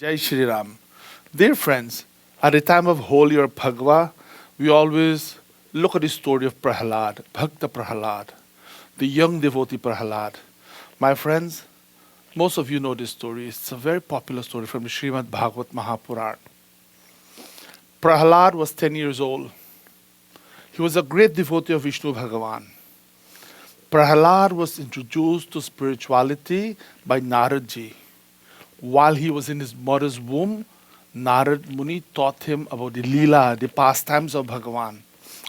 Jai Shri Ram. Dear friends, at the time of Holi or Bhagwa, we always look at the story of Prahalad, Bhakta Prahalad, the young devotee Prahalad. My friends, most of you know this story. It's a very popular story from the Srimad Bhagavat Mahapuran. Prahalad was 10 years old. He was a great devotee of Vishnu Bhagavan. Prahalad was introduced to spirituality by Naradji. While he was in his mother's womb, Narad Muni taught him about the Leela, the pastimes of Bhagavan,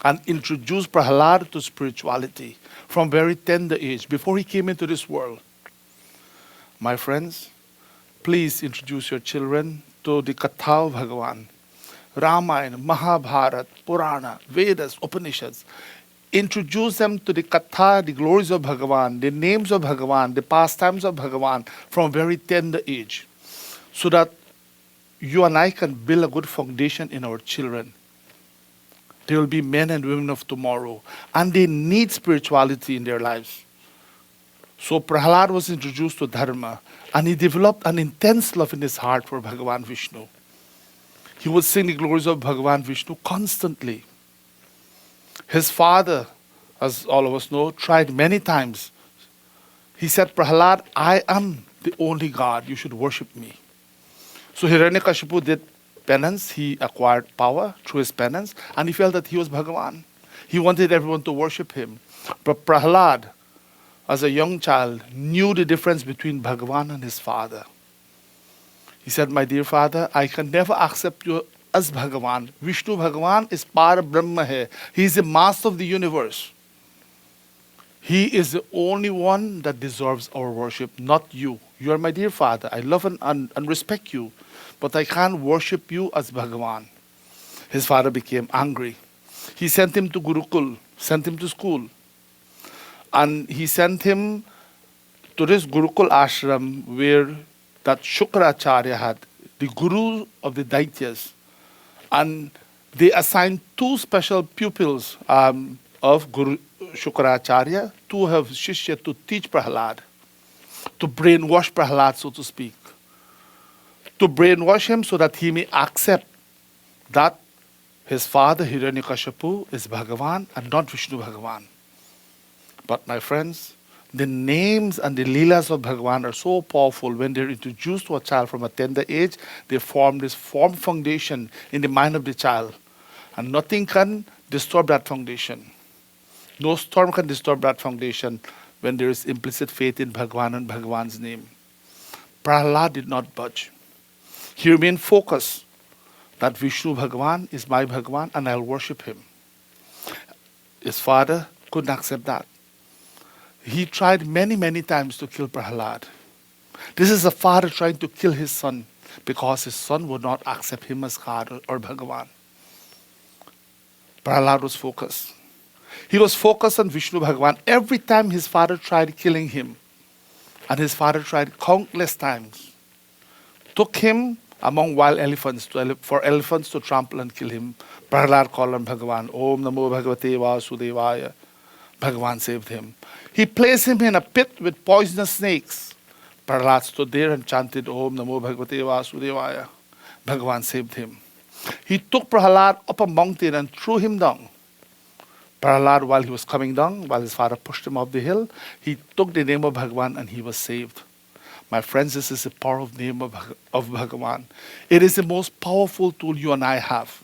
and introduced Prahalad to spirituality from very tender age, before he came into this world. My friends, please introduce your children to the Katha of Bhagavan. Ramayana, Mahabharata, Purana, Vedas, Upanishads. Introduce them to the Katha, the glories of Bhagavan, the names of Bhagavan, the pastimes of Bhagavan from a very tender age, so that you and I can build a good foundation in our children. They will be men and women of tomorrow, and they need spirituality in their lives. So Prahalad was introduced to Dharma, and he developed an intense love in his heart for Bhagavan Vishnu. He would sing the glories of Bhagavan Vishnu constantly. His father, as all of us know, tried many times. He said, Prahalad, I am the only God. You should worship me. So Hiranyakashipu did penance. He acquired power through his penance, and he felt that he was Bhagavan. He wanted everyone to worship him. But Prahalad, as a young child, knew the difference between Bhagavan and his father. He said, my dear father, I can never accept you as Bhagavan. Vishnu Bhagavan is Para Brahma hai. He is the master of the universe. He is the only one that deserves our worship, not you. You are my dear father. I love and respect you, but I can't worship you as Bhagavan. His father became angry. He sent him to Gurukul, sent him to school. And he sent him to this Gurukul ashram where that Shukracharya had, the guru of the Daityas. And they assigned two special pupils of Guru Shukracharya, to have Shishya to teach Prahalad, to brainwash Prahalad, so to speak. To brainwash him so that he may accept that his father, Hiranyakashipu, is Bhagavan and not Vishnu Bhagavan. But my friends, the names and the leelas of Bhagavan are so powerful. When they're introduced to a child from a tender age, they form this firm foundation in the mind of the child. And nothing can disturb that foundation. No storm can disturb that foundation when there is implicit faith in Bhagavan and Bhagavan's name. Prahalad did not budge. He remained focused that Vishnu Bhagavan is my Bhagavan and I'll worship him. His father couldn't accept that. He tried many, many times to kill Prahalad. This is a father trying to kill his son because his son would not accept him as God or Bhagavan. Prahalad was focused. He was focused on Vishnu Bhagavan. Every time his father tried killing him, and his father tried countless times, took him among wild elephants for elephants to trample and kill him. Prahalad called on Bhagavan. Om Namo Bhagavate Vasudevaya. Bhagavan saved him. He placed him in a pit with poisonous snakes. Prahalad stood there and chanted Om Namo Bhagavate Vasudevaya. Bhagavan saved him. He took Prahalad up a mountain and threw him down. Prahalad, while he was coming down, while his father pushed him off the hill, he took the name of Bhagavan and he was saved. My friends, this is the power of the name of Bhagavan. It is the most powerful tool you and I have.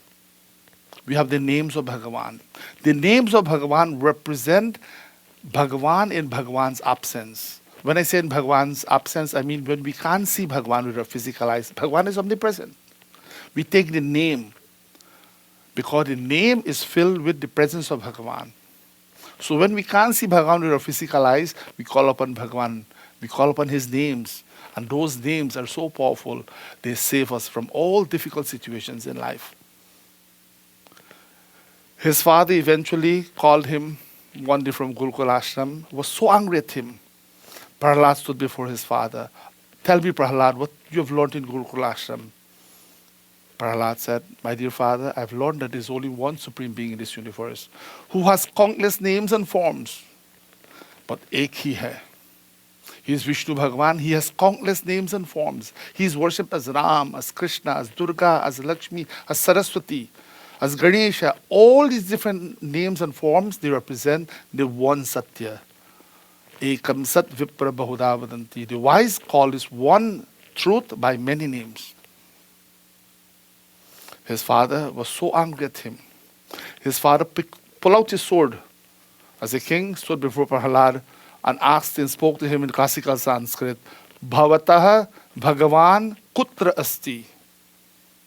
We have the names of Bhagavan. The names of Bhagavan represent Bhagavan in Bhagavan's absence. When I say in Bhagavan's absence, I mean when we can't see Bhagavan with our physical eyes. Bhagavan is omnipresent. We take the name because the name is filled with the presence of Bhagavan. So when we can't see Bhagavan with our physical eyes, we call upon Bhagavan. We call upon his names. And those names are so powerful, they save us from all difficult situations in life. His father eventually called him one day from Gurukul Ashram, was so angry at him. Prahalad stood before his father. Tell me, Prahalad, what you have learned in Gurukul Ashram. Prahalad said, my dear father, I've learned that there is only one supreme being in this universe who has countless names and forms. But ek hi hai. He is Vishnu Bhagavan. He has countless names and forms. He is worshipped as Ram, as Krishna, as Durga, as Lakshmi, as Saraswati, as Ganesha. All these different names and forms, they represent the one Satya. Ekam Sat Vipra Bahuda Vadanti. The wise call this one truth by many names. His father was so angry at him. His father pulled out his sword as a king, stood before Prahalad and asked and spoke to him in classical Sanskrit, Bhavatah Bhagavan Kutra Asti.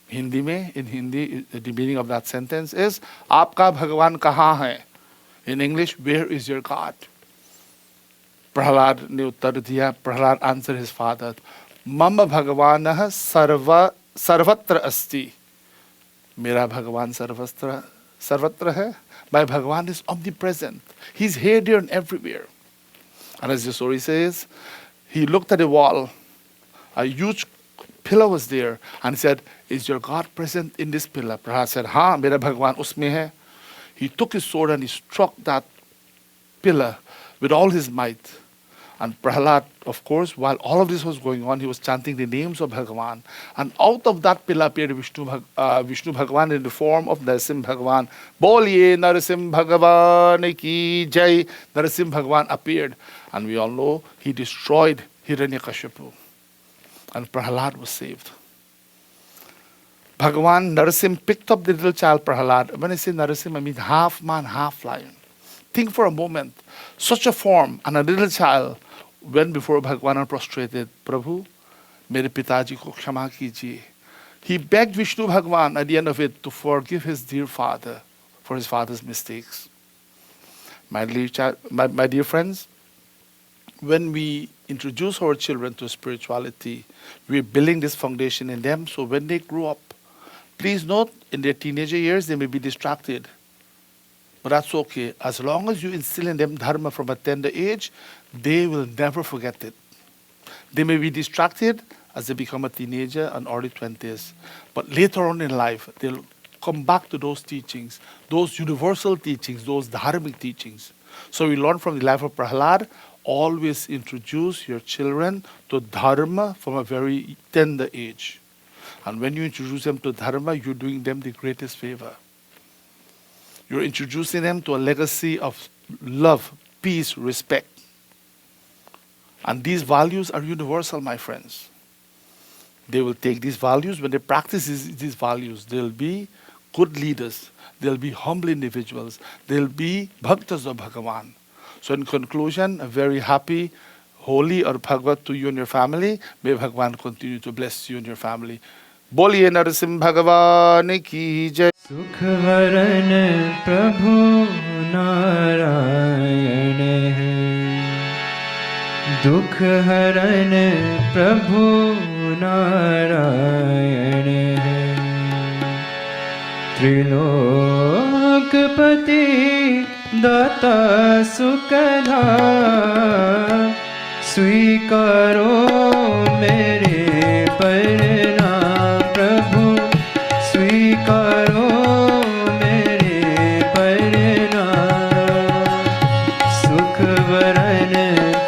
In Hindi, the meaning of that sentence is, Aapka Bhagavan kahan hai? In English, where is your God? Prahalad ne uttar diya. Prahalad answered his father, Mama Bhagavanah sarvatra asti. Mera Bhagavan sarvatra hai. My Bhagavan is omnipresent. He's here, there, and everywhere. And as the story says, he looked at a wall. A huge pillar was there. And he said, is your God present in this pillar? Prahalad said, Haan, mera Bhagavan usme hai. He took his sword and he struck that pillar with all his might. And Prahalad, of course, while all of this was going on, he was chanting the names of Bhagavan. And out of that pillar appeared Vishnu Bhagavan in the form of Narasimha Bhagavan. Boliye Narasimha Bhagavan ki jai. Narasimha Bhagavan appeared. And we all know he destroyed Hiranyakashipu. And Prahalad was saved. Bhagavan Narasimha picked up the little child Prahalad. When I say Narasimha, I mean half man, half lion. Think for a moment. Such a form and a little child went before Bhagavan and prostrated. Prabhu, mere pitaji ko kshama kijiye. He begged Vishnu Bhagavan at the end of it to forgive his dear father for his father's mistakes. My dear friends, when we introduce our children to spirituality, we're building this foundation in them so when they grow up, please note, in their teenager years, they may be distracted. But that's okay. As long as you instill in them dharma from a tender age, they will never forget it. They may be distracted as they become a teenager and early 20s. But later on in life, they'll come back to those teachings, those universal teachings, those dharmic teachings. So we learn from the life of Prahalad, always introduce your children to dharma from a very tender age. And when you introduce them to dharma, you're doing them the greatest favor. You're introducing them to a legacy of love, peace, respect. And these values are universal, my friends. They will take these values. When they practice these values, they'll be good leaders. They'll be humble individuals. They'll be bhaktas of Bhagavan. So in conclusion, a very happy Holi or Bhagavad to you and your family. May Bhagavan continue to bless you and your family. बोलिए नरसिंह भगवान की जय. सुख हरन प्रभु नारायण है, दुख हरन प्रभु नारायण है, त्रिलोकपति दाता सुखदा स्वीकारो मेरे प्रणाम प्रभु, स्वीकारो मेरे प्रणाम. सुख वरन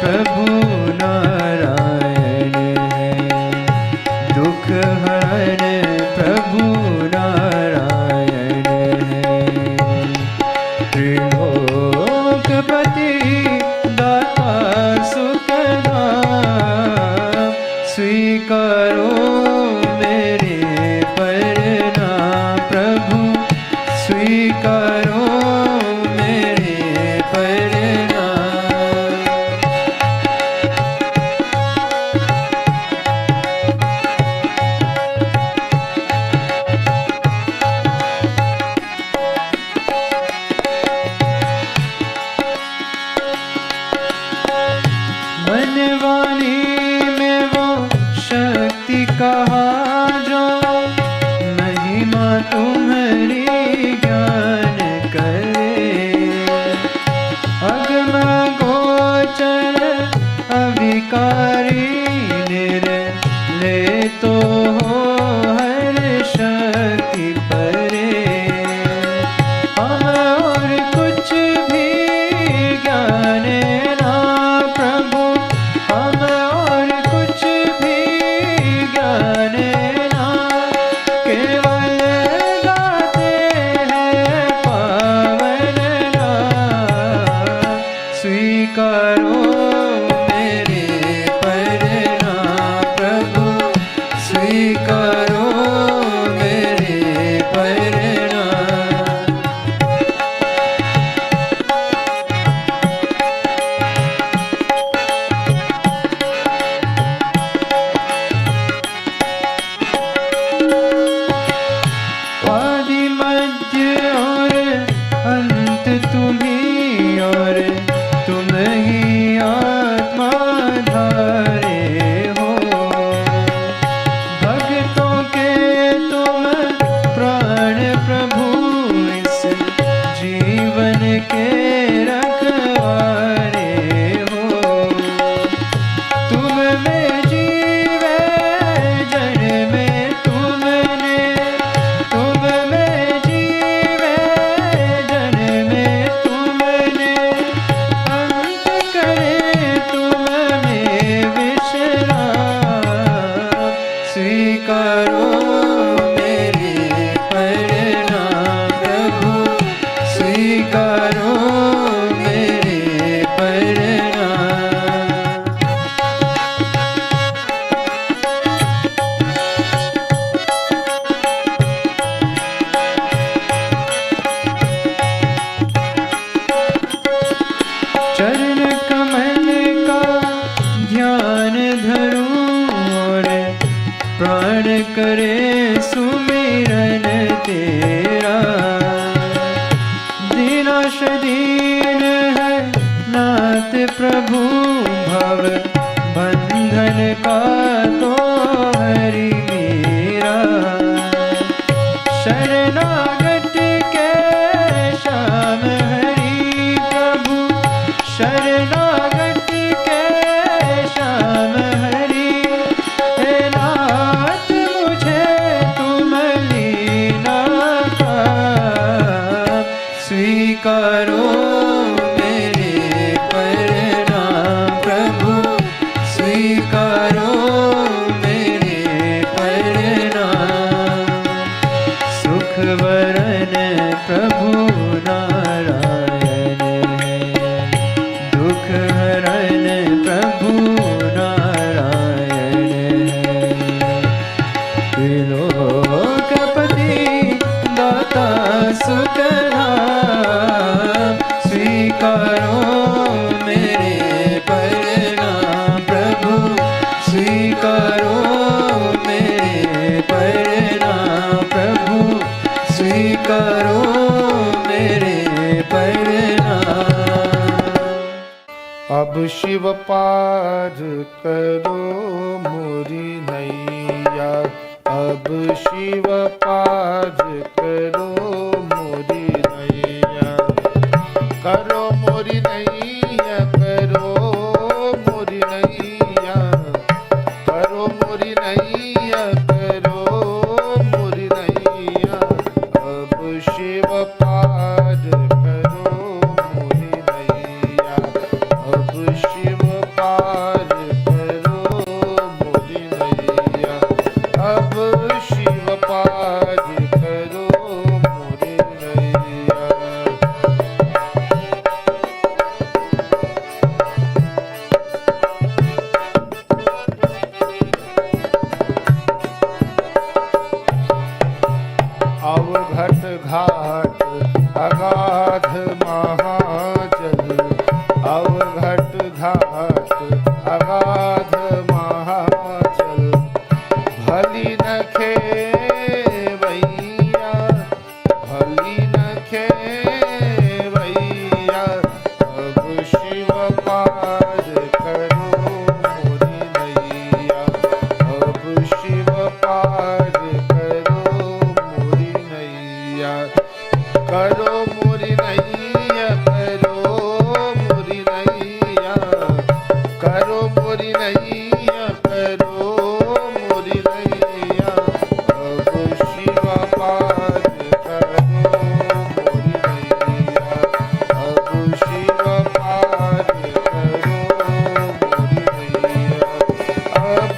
प्रभु नारायण है, दुख हरन प्रभु नारायण है, त्रिलोकपति दाता सुखदा स्वीकारो मेरे प्रणाम प्रभु, स्वीकारो मेरे प्रणाम. मनवानी में वो शक्ति कहा जो महिमा तुम्हारी ज्ञान करे, अगम गोचर अविकारी निर्ले तो हो हर शक्ति परे. हम और कुछ भी ज्ञान ना प्रभु, हम स्वीकारो मेरे परिणाम। आदि मध्य और अंत तुम्ही और तुम ही आत्मा धारे हो। भक्तों के तुम प्राण प्रभु इस जीवन के रखवारे हो। तुम में जीवे जन में तुमने, तुम में जीवे जन में तुमने, अंत करे तुम में विश्राम। स्वीकारो मेरे परिणाम प्रभु, स्वीकारो मेरे परिणाम। चरण कमल का ध्यान धरूं और प्राण करे सुमिरन तेरा। दीनाश दीन है नाथ प्रभु, भव बंधन का तो हरि मेरा। शरणागत के श्याम हरि प्रभु, शरणागत के श्याम हरि। हे नाथ मुझे तुम लीना का, स्वीकारो मेरे परिणाम प्रभु, स्वीकारो मेरे परिणाम। सुख वरन प्रभु नारायण है, दुख हरन प्रभु नारायण है। त्रिलोकपति दाता सुख धाम, स्वीकारो मेरे परिणाम प्रभु, स्वीकारो मेरे परिणाम प्रभु, स्वीकारो मेरे परिणाम। अब शिव पार करो मोरी नैया, अब शिव पार करो मोरी नैया। करो मोरी नैया, करो मोरी नैया, करो मोरी नैया, करो मोरी नैया। अब शिव पार करो मोरी नैया, अब शिव पार करो मोरी नैया। अब शिव पार करो मोरी नैया। अवघट घाट अगाध महाजल, अवघट घाट अगाध महाजल। भली न खेवैया, भली न खेवैया। अब शिव पार करो मोरी नैया, अब शिव पार करो मोरी नैया। करो मोरी नैया, करो मोरी नैया, करो मोरी नैया, करो मोरी नैया। अब शिव पार करो मोरी नैया, अब शिव पार करो मोरी नैया। अब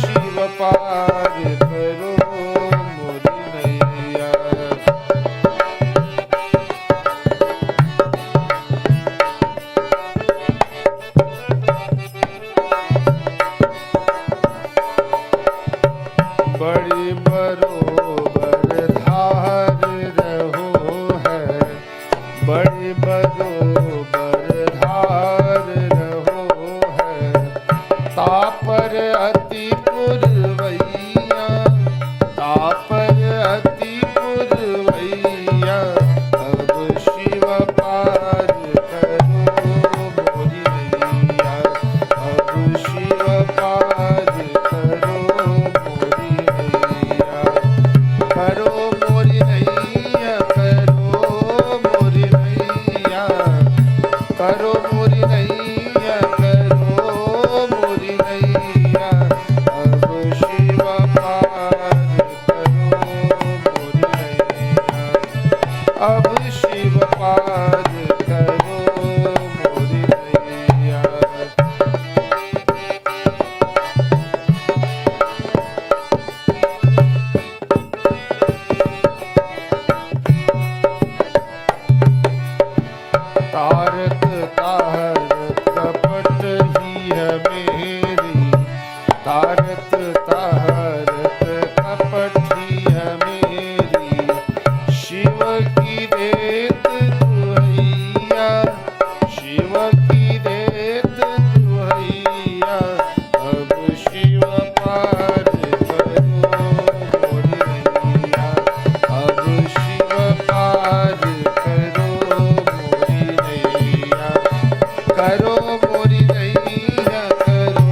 शिव पार करो बड़ी बरोबर धार रहो है, बड़ी बरोबर धार रहो है, तापर अति पुरवैया, तापर अति पुरवैया, अब शिव पार करो मोरी नैया, अब शिव पार करो मोरी नैया, करो मोरी नैया, करो मोरी नैया, करो मोरी नैया, करो मोरी नैया, अब शिव पार करो मोरी नैया, अब शिव पार करो मोरी नैया। तारक तारक कपट ही है मेरी, तारक तारक कपट ही है मेरी, शिव की रेत दुहैया, शिव की रेत दुहैया, अब शिव पार करो मोरी नैया, अब शिव पार करो मोरी नैया, करो मोरी नैया, करो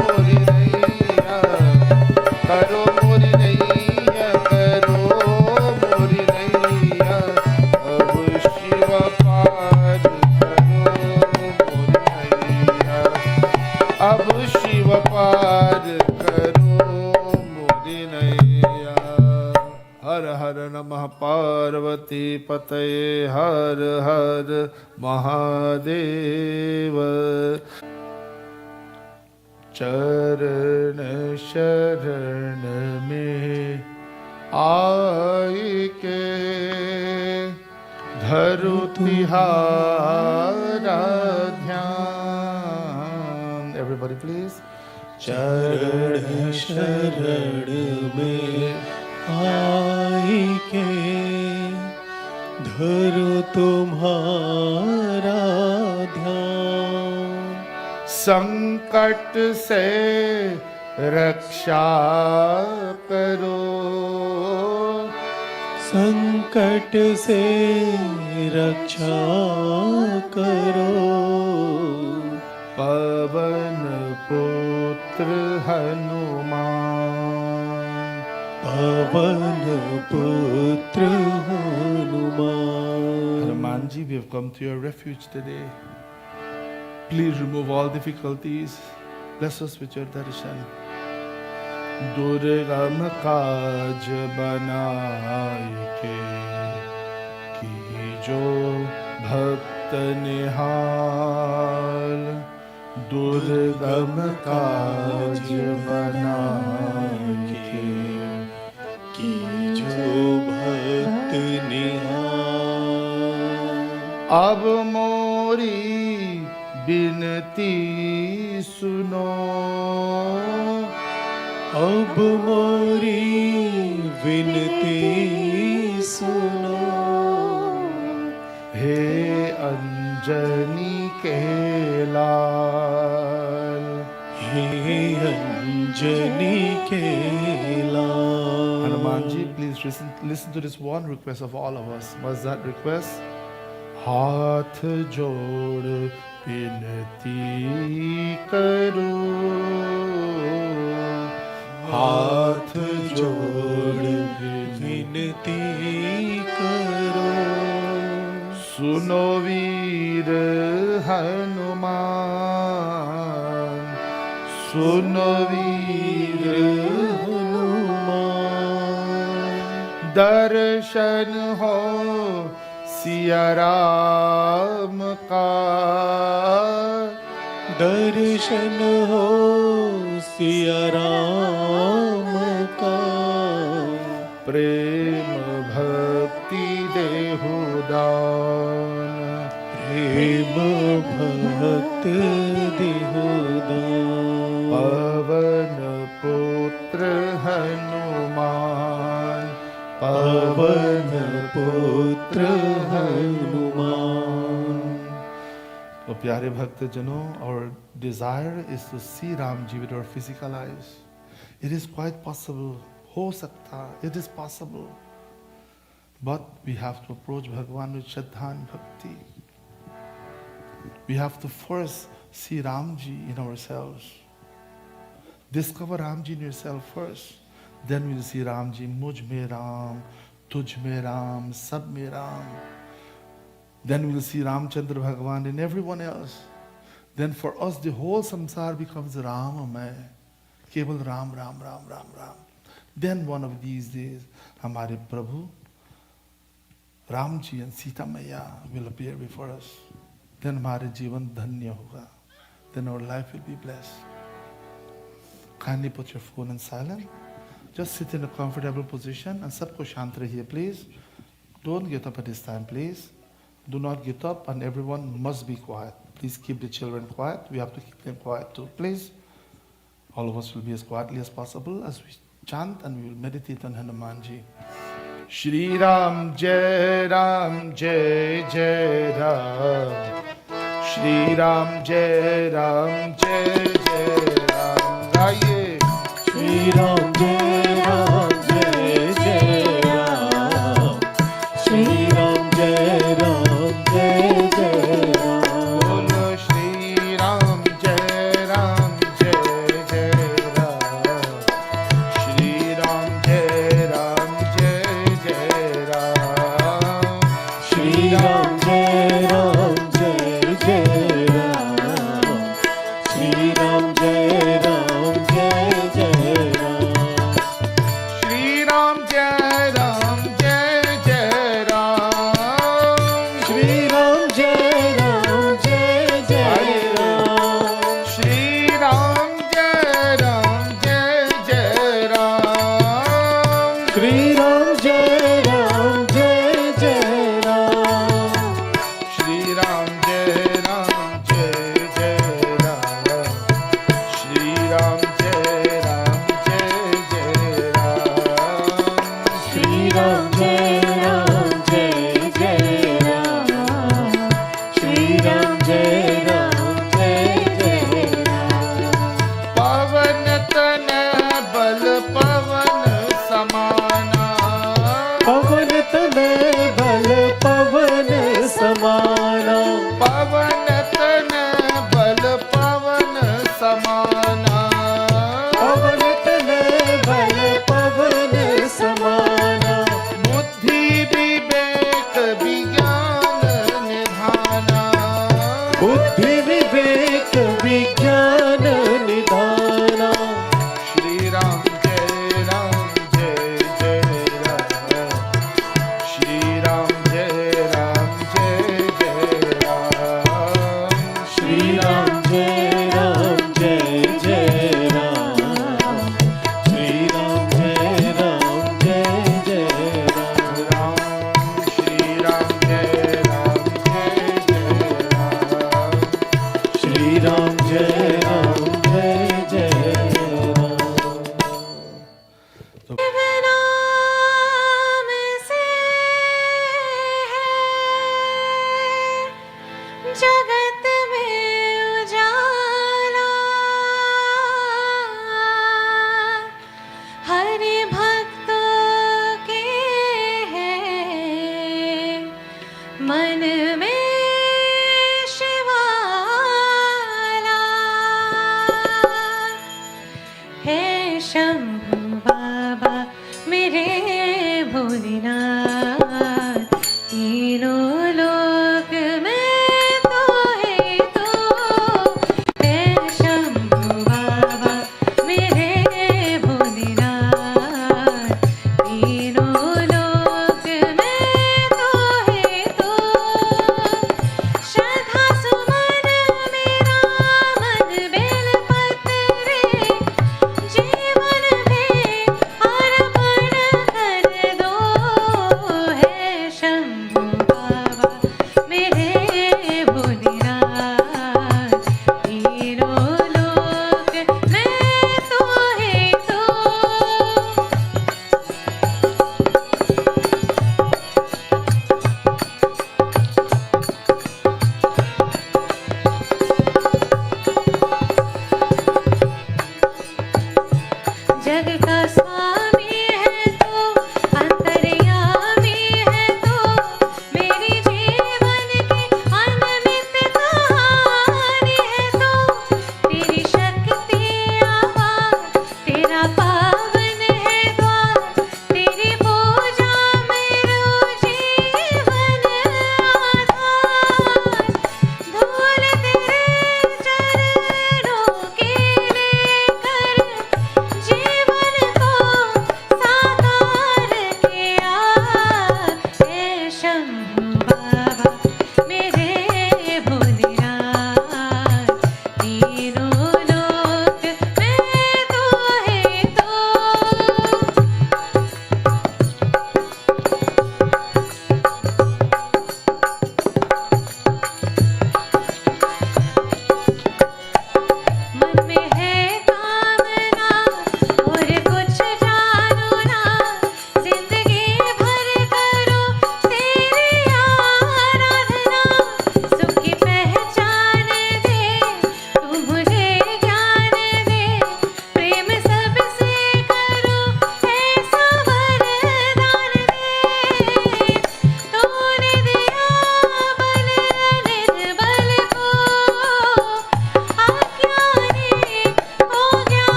मोरी नैया, करो मोरी नैया, करो मोरी नैया, अब शिव पार करो मोरी नैया, अब शिव पार करो मोरी नैया। हर हर नमः पार्वती पतये, हर हर महादेव। चरण शरण में आई के धरु तिहारा ध्यान। Everybody please. चरण शरण में आई के धरो तुम्हारा ध्यान, संकट से रक्षा करो, संकट से रक्षा करो, पवन पुत्र हनुमान। पवन पुत्र Hanuman. Hanumanji, we have come to your refuge today. Please remove all difficulties. Bless us with your darshan. दुर्गम काज बनाए के कीजो भक्त निहाल। दुर्गम काज बनाए के कीजो भक्त निहाल। अब मोरी बिनती सुनो, अब मोरी विनती सुनो। हे अंजनी के लाल, हे अंजनी के लाल। Hanumanji, please listen to this one request of all of us. What's that request? हाथ जोड़ विनती करो, हाथ जोड़ विनती करो। सुनो वीर हनुमान, सुनो वीर हनुमान। दर्शन हो सिया राम का, दर्शन हो सिया राम का। प्रेम भक्ति देहु दान, प्रेम भक्त देहु दान। पवन पुत्र हनुमान पवन पुत्र हनुमान। तो प्यारे भक्तजनों, our desire is to see Ram ji with our physical eyes. It is quite possible. हो सकता, it is possible. But we have to approach Bhagwan with Shraddha and Bhakti. We have to first see Ramji in ourselves. Discover Ramji in yourself first. Then we'll see Ramji, Mujh mein Ram, Tujh mein Ram, Sab mein Ram. Then we'll see Ramchandra Bhagwan in everyone else. Then for us the whole samsar becomes Ramamay. Keval Ram, Ram, Ram, Ram, Ram. Then one of these days, Hamare Prabhu, Ramji and Sita Maya will appear before us. Then Hamare Jivan Dhanya Hoga. Then our life will be blessed. Kindly put your phone in silent. Just sit in a comfortable position and sabko shant rahiye, please. Don't get up at this time, please. Do not get up and everyone must be quiet. Please keep the children quiet. We have to keep them quiet too, please. All of us will be as quietly as possible as we chant and we will meditate on Hanumanji. Shri Ram Jai Ram Jai Jai Ram. Shri Ram Jai Ram Jai Jai Ram. Gaiye. Shri Ram Jai Ram Jai Jai Ram. Shri Ram Jai Ram Jai Jai Ram. Bolo Shri Ram Jai Ram Jai Jai Ram. Shri Ram Jai Ram Jai Jai Ram. Shri Ram Jai Ram Jai Jai Ram. Shri Ram Jai Ram Jai Jai Ram. Shri Ram Jai Ram Jai Jai Ram. Shri Ram Jai Ram Jai Jai Ram. Shri Ram Jai Ram Jai Jai Ram. Shri Ram Jai Ram Jai Jai Ram. Shri Ram Jai Ram Jai Jai Ram. Shri Ram Jai Ram Jai Jai Ram. Shri Ram Jai Ram Jai Jai Ram. Shri Ram Jai Ram Jai Jai Ram. Pavan Tana Bal Pavan Sama.